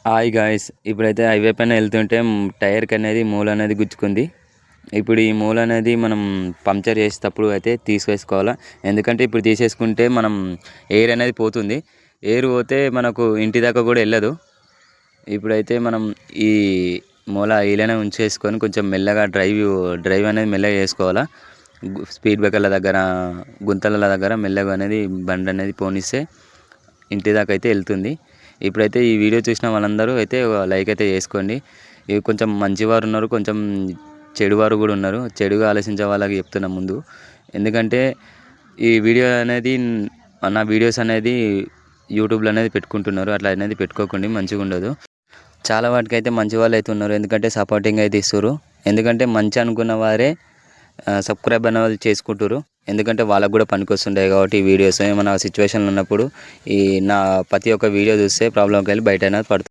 Hi guys, ఇప్పుడైతే highway పైన వెళ్తుంటే టైర్కి అనేది మూల అనేది గుచ్చుకుంది. ఇప్పుడు ఈ మూల అనేది మనం పంక్చర్ చేసేటప్పుడు అయితే తీసివేసుకోవాలా. ఎందుకంటే ఇప్పుడు తీసేసుకుంటే మనం ఎయిర్ అనేది పోతుంది. ఎయిర్ పోతే మనకు ఇంటి దాకా కూడా వెళ్ళదు. ఇప్పుడైతే మనం ఈ మూల ఇలానే ఉంచేసుకొని కొంచెం మెల్లగా డ్రైవ్ అనేది మెల్లగా చేసుకోవాలా. స్పీడ్ బ్రేకర్ల దగ్గర, గుంతల దగ్గర మెల్లగా అనేది బండి అనేది పోనిస్తే ఇంటి దాకా అయితే వెళ్తుంది. ఇప్పుడైతే ఈ వీడియో చూసిన వాళ్ళందరూ అయితే లైక్ అయితే చేసుకోండి. ఇవి కొంచెం మంచివారు ఉన్నారు, కొంచెం చెడువారు కూడా ఉన్నారు. చెడుగా ఆలోచించే వాళ్ళకి చెప్తున్నా ముందు. ఎందుకంటే ఈ వీడియో అనేది నా వీడియోస్ అనేది యూట్యూబ్లో అనేది పెట్టుకుంటున్నారు. అట్లా అనేది పెట్టుకోకండి, మంచిగా ఉండదు. చాలా వాటికి అయితే మంచి వాళ్ళు అయితే ఉన్నారు, ఎందుకంటే సపోర్టింగ్ అయితే ఇస్తారు. ఎందుకంటే మంచి అనుకున్న వారే సబ్స్క్రైబ్ అనే వాళ్ళు చేసుకుంటారు. ఎందుకంటే వాళ్ళకు కూడా పనికొస్తుంటాయి కాబట్టి ఈ వీడియోస్ ఏమైనా సిచ్యువేషన్లు ఉన్నప్పుడు ఈ నా ప్రతి ఒక్క వీడియో చూస్తే ప్రాబ్లంకి వెళ్ళి బయట అనేది పడుతుంది.